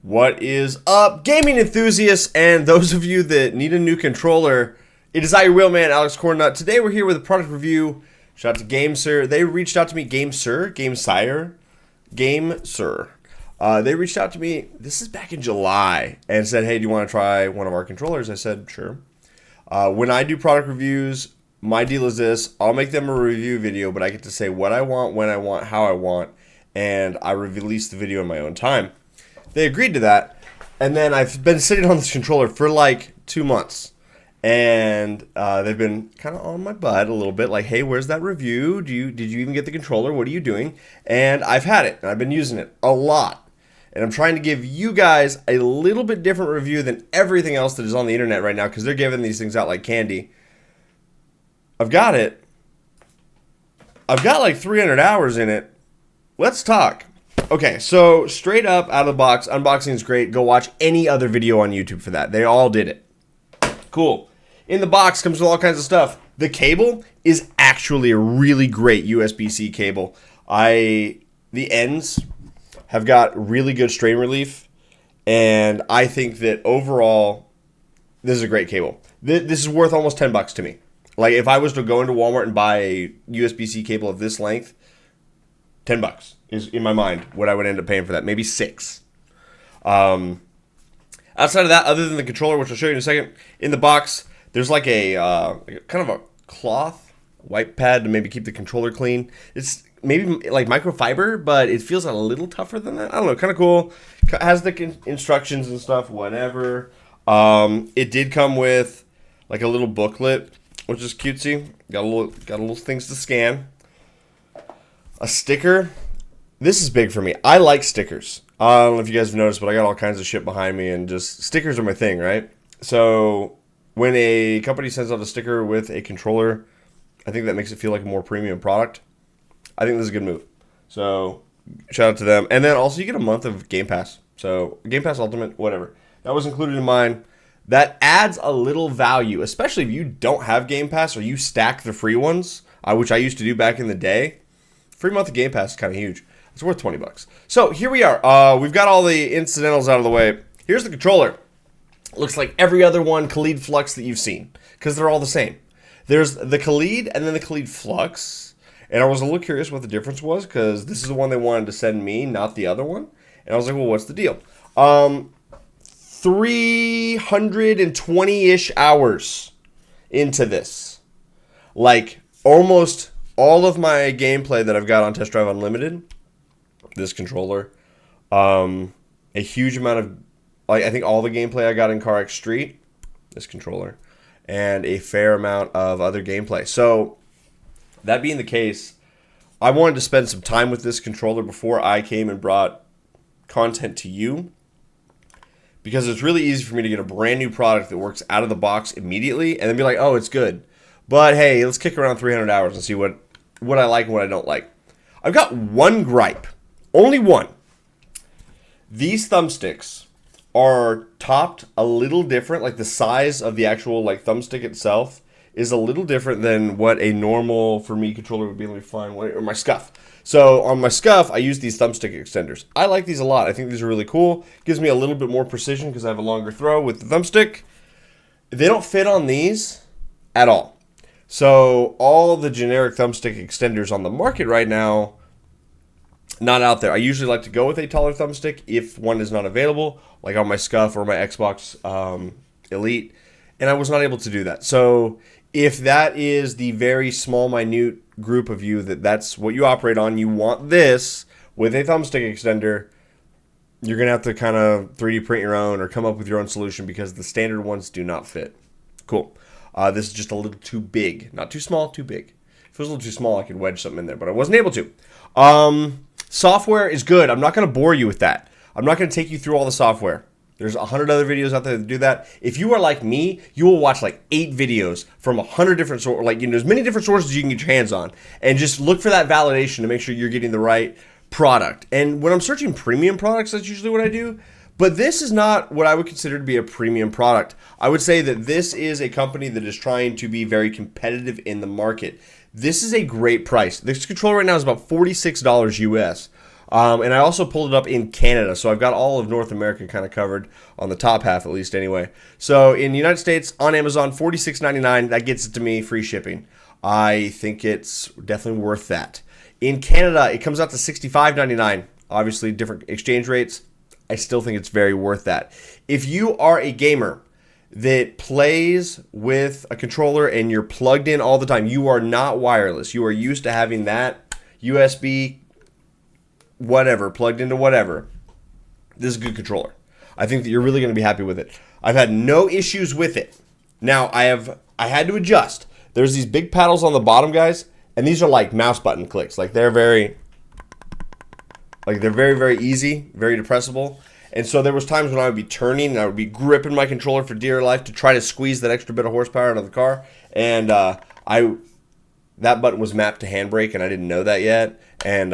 What is up, gaming enthusiasts and those of you that need a new controller? It is I, your wheelman, Alex Cornut. Today we're here with a product review. Shout out to GameSir. They reached out to me, GameSir. They reached out to me, this is back in July, and said, hey, do you want to try one of our controllers? I said, sure. When I do product reviews, my deal is this. I'll make them a review video, but I get to say what I want, when I want, how I want, and I release the video in my own time. They agreed to that, and then I've been sitting on this controller for like 2 months, and they've been kind of on my butt a little bit, like, hey, where's that review? Did you even get the controller? What are you doing? And I've had it, and I've been using it a lot, and I'm trying to give you guys a little bit different review than everything else that is on the internet right now, because they're giving these things out like candy. I've got it. I've got like 300 hours in it. Let's talk. Okay, so straight up out of the box, unboxing is great. Go watch any other video on YouTube for that. They all did it. Cool. In the box comes with all kinds of stuff. The cable is actually a really great USB-C cable. The ends have got really good strain relief, and I think that overall, this is a great cable. This is worth almost $10 to me. Like, if I was to go into Walmart and buy a USB-C cable of this length, $10 is, in my mind, what I would end up paying for that. Maybe $6. Outside of that, other than the controller, which I'll show you in a second, in the box, there's like a kind of a cloth wipe pad to maybe keep the controller clean. It's maybe like microfiber, but it feels a little tougher than that. I don't know, kind of cool. Has the instructions and stuff, whatever. It did come with like a little booklet, which is cutesy. Got a little things to scan. A sticker. This is big for me. I like stickers. I don't know if you guys have noticed, but I got all kinds of shit behind me, and just stickers are my thing, right? So when a company sends out a sticker with a controller, I think that makes it feel like a more premium product. I think this is a good move. So shout out to them. And then also you get a month of Game Pass. So Game Pass Ultimate, whatever. That was included in mine. That adds a little value, especially if you don't have Game Pass or you stack the free ones, which I used to do back in the day. Free month of Game Pass is kind of huge. It's worth $20. So here we are. We've got all the incidentals out of the way. Here's the controller. Looks like every other one Kaleid Flux that you've seen, because they're all the same. There's the Kaleid and then the Kaleid Flux. And I was a little curious what the difference was, because this is the one they wanted to send me, not the other one. And I was like, well, what's the deal? 320-ish hours into this. Like, almost all of my gameplay that I've got on Test Drive Unlimited, this controller, a huge amount of, like, I think all the gameplay I got in CarX Street, this controller, and a fair amount of other gameplay. So, that being the case, I wanted to spend some time with this controller before I came and brought content to you, because it's really easy for me to get a brand new product that works out of the box immediately and then be like, oh, it's good. But hey, let's kick around 300 hours and see what I like and what I don't like. I've got one gripe. Only one. These thumbsticks are topped a little different. Like, the size of the actual like thumbstick itself is a little different than what a normal, for me, controller would be. Let me find one. Or my Scuff. So on my Scuff, I use these thumbstick extenders. I like these a lot. I think these are really cool. Gives me a little bit more precision because I have a longer throw with the thumbstick. They don't fit on these at all. So all the generic thumbstick extenders on the market right now, not out there. I usually like to go with a taller thumbstick if one is not available, like on my Scuff or my Xbox Elite, and I was not able to do that. So if that is the very small, minute group of you that's what you operate on, you want this with a thumbstick extender, you're going to have to kind of 3D print your own or come up with your own solution, because the standard ones do not fit. Cool. This is just a little too big. Not too small, too big. If it was a little too small, I could wedge something in there, but I wasn't able to. Software is good. I'm not going to bore you with that. I'm not going to take you through all the software. There's 100 other videos out there that do that. If you are like me, you will watch like 8 videos from 100 different sources. Like, there's many different sources you can get your hands on, and just look for that validation to make sure you're getting the right product. And when I'm searching premium products, that's usually what I do. But this is not what I would consider to be a premium product. I would say that this is a company that is trying to be very competitive in the market. This is a great price. This controller right now is about $46 US. And I also pulled it up in Canada, so I've got all of North America kind of covered on the top half, at least anyway. So in the United States, on Amazon, $46.99. That gets it to me, free shipping. I think it's definitely worth that. In Canada, it comes out to $65.99. Obviously, different exchange rates. I still think it's very worth that. If you are a gamer that plays with a controller and you're plugged in all the time, you are not wireless. You are used to having that USB whatever plugged into whatever. This is a good controller. I think that you're really going to be happy with it. I've had no issues with it. Now, I had to adjust. There's these big paddles on the bottom, guys, and these are like mouse button clicks. They're very, very easy, very depressible. And so there was times when I would be turning and I would be gripping my controller for dear life to try to squeeze that extra bit of horsepower out of the car. And that button was mapped to handbrake, and I didn't know that yet, and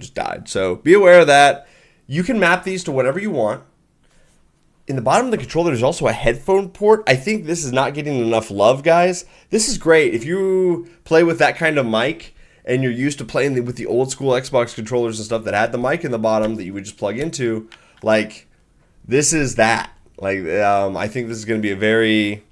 just died. So be aware of that. You can map these to whatever you want. In the bottom of the controller, there's also a headphone port. I think this is not getting enough love, guys. This is great. If you play with that kind of mic and you're used to playing with the old school Xbox controllers and stuff that had the mic in the bottom that you would just plug into, this is that. I think this is going to be a very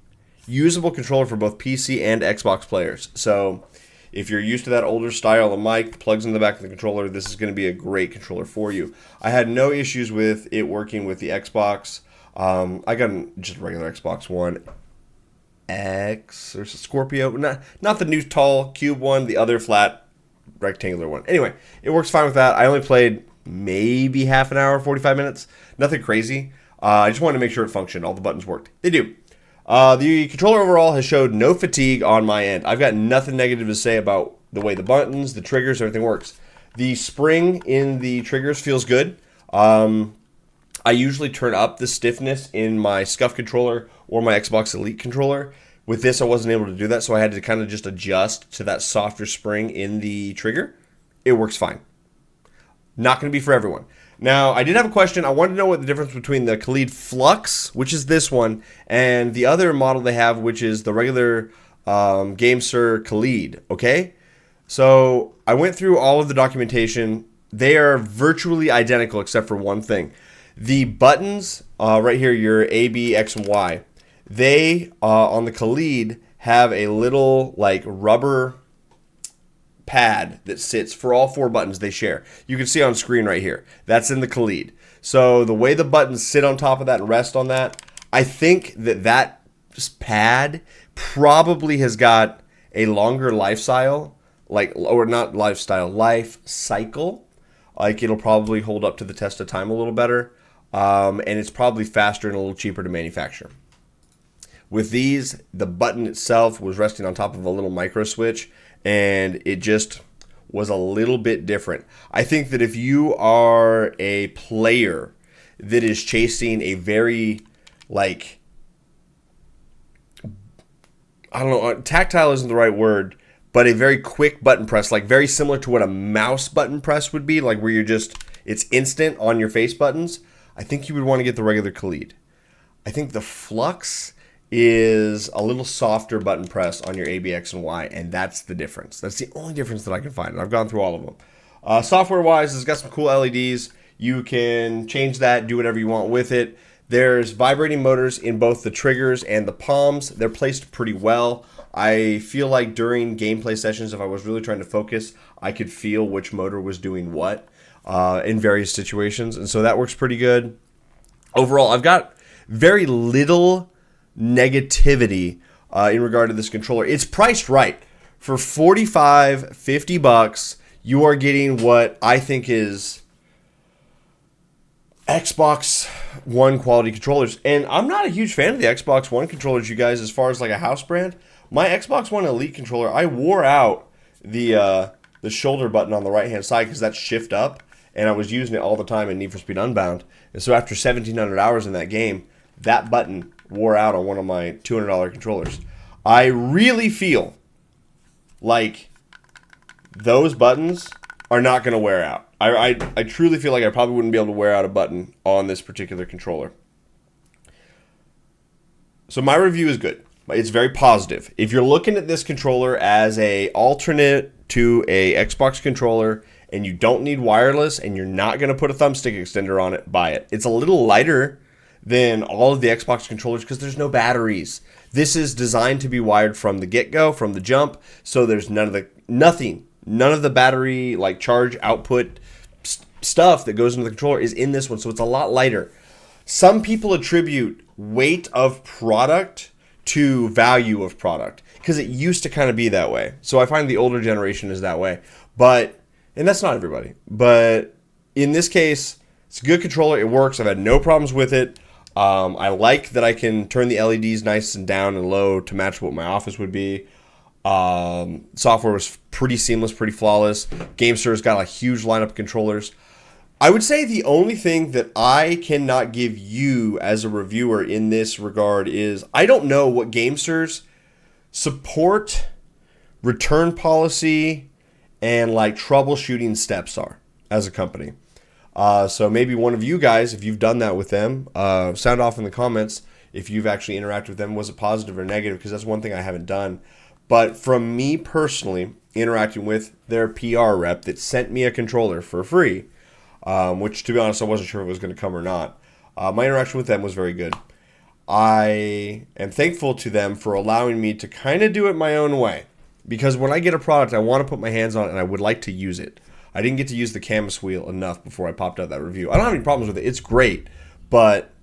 usable controller for both PC and Xbox players. So if you're used to that older style of mic, plugs in the back of the controller, this is going to be a great controller for you. I had no issues with it working with the Xbox. I got just a regular Xbox One X or Scorpio. Not the new tall cube one, the other flat rectangular one. Anyway, it works fine with that. I only played maybe half an hour, 45 minutes. Nothing crazy. I just wanted to make sure it functioned. All the buttons worked. They do. The controller overall has showed no fatigue on my end. I've got nothing negative to say about the way the buttons, the triggers, everything works. The spring in the triggers feels good. I usually turn up the stiffness in my SCUF controller or my Xbox Elite controller. With this, I wasn't able to do that, so I had to kind of just adjust to that softer spring in the trigger. It works fine. Not going to be for everyone. Now, I did have a question. I wanted to know what the difference between the Kaleid Flux, which is this one, and the other model they have, which is the regular GameSir Kaleid, okay? So I went through all of the documentation. They are virtually identical except for one thing. The buttons, right here, your A, B, X, and Y, they, on the Kaleid, have a little, rubber pad that sits for all four buttons they share. You can see on screen right here. That's in the Kaleid. So the way the buttons sit on top of that and rest on that, I think that pad probably has got a longer life cycle. It'll probably hold up to the test of time a little better. And it's probably faster and a little cheaper to manufacture. With these, the button itself was resting on top of a little micro switch, and it just was a little bit different. I think that if you are a player that is chasing a very, tactile isn't the right word, but a very quick button press, very similar to what a mouse button press would be, where it's instant on your face buttons, I think you would want to get the regular Kaleid. I think the Flux is a little softer button press on your A, B, X, and Y, and that's the difference. That's the only difference that I can find, and I've gone through all of them. Software-wise, it's got some cool LEDs. You can change that, do whatever you want with it. There's vibrating motors in both the triggers and the palms. They're placed pretty well. I feel like during gameplay sessions, if I was really trying to focus, I could feel which motor was doing what in various situations, and so that works pretty good. Overall, I've got very little negativity in regard to this controller. It's priced right. For $45-50, you are getting what I think is Xbox One quality controllers. And I'm not a huge fan of the Xbox One controllers, you guys, as far as a house brand. My Xbox One Elite controller, I wore out the shoulder button on the right-hand side because that's shift up, and I was using it all the time in Need for Speed Unbound. And so after 1,700 hours in that game, that button wore out on one of my $200 controllers. I really feel like those buttons are not going to wear out. I truly feel like I probably wouldn't be able to wear out a button on this particular controller. So my review is good. It's very positive. If you're looking at this controller as a alternate to a Xbox controller and you don't need wireless and you're not going to put a thumbstick extender on it, buy it. It's a little lighter than all of the Xbox controllers because there's no batteries. This is designed to be wired from the get-go, from the jump, so there's none of the battery like charge output stuff that goes into the controller is in this one, so it's a lot lighter. Some people attribute weight of product to value of product because it used to kind of be that way. So I find the older generation is that way, and that's not everybody. But in this case, it's a good controller. It works. I've had no problems with it. I like that I can turn the LEDs nice and down and low to match what my office would be. Software was pretty seamless, pretty flawless. GameSir's got a huge lineup of controllers. I would say the only thing that I cannot give you as a reviewer in this regard is I don't know what GameSir's support, return policy, and like troubleshooting steps are as a company. So maybe one of you guys, if you've done that with them, sound off in the comments if you've actually interacted with them. Was it positive or negative? Because that's one thing I haven't done. But from me personally, interacting with their PR rep that sent me a controller for free, which, to be honest, I wasn't sure if it was going to come or not. My interaction with them was very good. I am thankful to them for allowing me to kind of do it my own way. Because when I get a product, I want to put my hands on it, and I would like to use it. I didn't get to use the canvas wheel enough before I popped out that review. I don't have any problems with it. It's great. But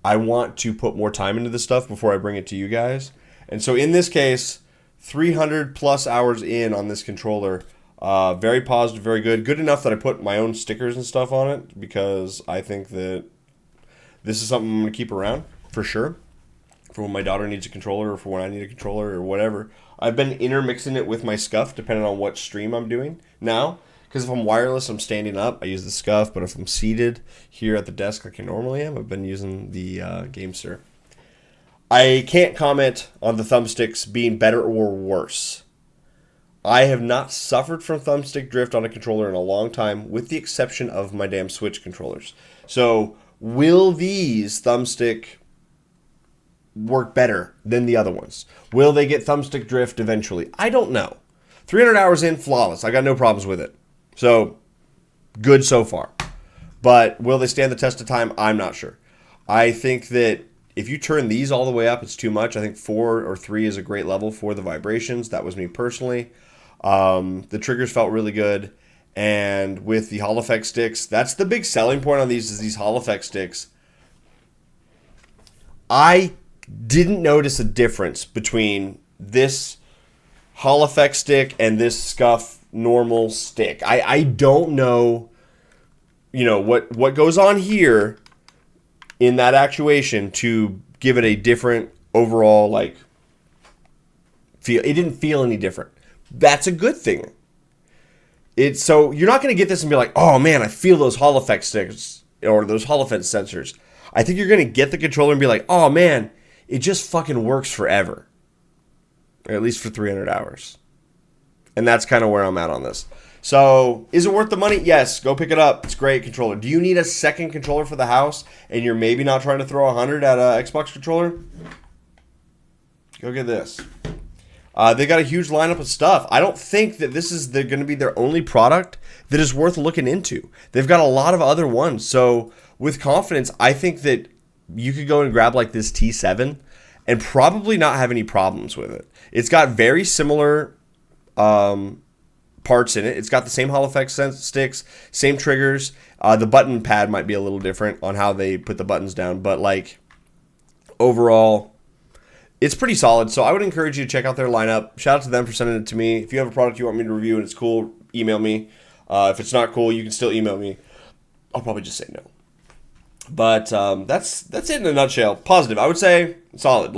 I want to put more time into this stuff before I bring it to you guys. And so in this case, 300 plus hours in on this controller. Very positive, very good. Good enough that I put my own stickers and stuff on it because I think that this is something I'm going to keep around for sure. For when my daughter needs a controller or for when I need a controller or whatever. I've been intermixing it with my SCUF depending on what stream I'm doing now. Because if I'm wireless, I'm standing up, I use the SCUF. But if I'm seated here at the desk like I normally am, I've been using the GameSir. I can't comment on the thumbsticks being better or worse. I have not suffered from thumbstick drift on a controller in a long time, with the exception of my damn Switch controllers. So, will these thumbstick work better than the other ones? Will they get thumbstick drift eventually? I don't know. 300 hours in, flawless. I got no problems with it. So, good so far. But will they stand the test of time? I'm not sure. I think that if you turn these all the way up, it's too much. I think 4 or 3 is a great level for the vibrations. That was me personally. The triggers felt really good. And with the halleffect sticks, that's the big selling point on these is these halleffect sticks. I didn't notice a difference between this halleffect stick and this SCUF normal stick. I don't know, what goes on here in that actuation to give it a different overall feel. It didn't feel any different. That's a good thing. So you're not going to get this and be like, oh man, I feel those halleffect sticks or those halleffect sensors. I think you're going to get the controller and be like, oh man, it just fucking works forever. Or at least for 300 hours. And that's kind of where I'm at on this. So, is it worth the money? Yes, go pick it up. It's a great controller. Do you need a second controller for the house and you're maybe not trying to throw 100 at an Xbox controller? Go get this. They got a huge lineup of stuff. I don't think that this is going to be their only product that is worth looking into. They've got a lot of other ones. So, with confidence, I think that you could go and grab like this T7 and probably not have any problems with it. It's got very similar parts in it. It's got the same halleffect sticks, same triggers. The button pad might be a little different on how they put the buttons down, but overall, it's pretty solid. So I would encourage you to check out their lineup. Shout out to them for sending it to me. If you have a product you want me to review and it's cool, email me. If it's not cool, you can still email me. I'll probably just say no. But that's it in a nutshell. Positive. I would say solid.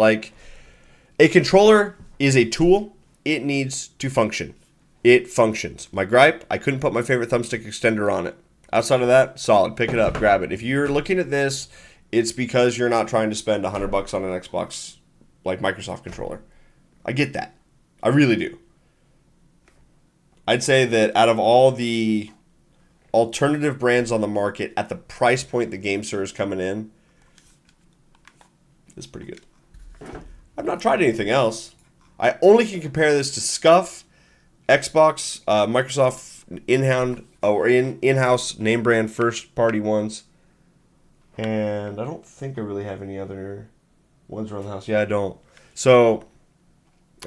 A controller is a tool. It needs to function. It functions. My gripe, I couldn't put my favorite thumbstick extender on it. Outside of that, solid. Pick it up, grab it. If you're looking at this, it's because you're not trying to spend $100 on an Xbox Microsoft controller. I get that. I really do. I'd say that out of all the alternative brands on the market at the price point the GameSir is coming in, it's pretty good. I've not tried anything else. I only can compare this to SCUF, Xbox, Microsoft in-house name brand first party ones. And I don't think I really have any other ones around the house. Yeah, I don't. So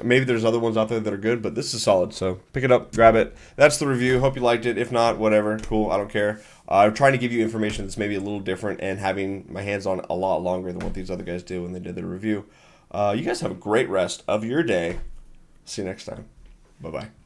maybe there's other ones out there that are good, but this is solid. So pick it up, grab it. That's the review. Hope you liked it. If not, whatever. Cool. I don't care. I'm trying to give you information that's maybe a little different and having my hands on a lot longer than what these other guys did when they did their review. You guys have a great rest of your day. See you next time. Bye-bye.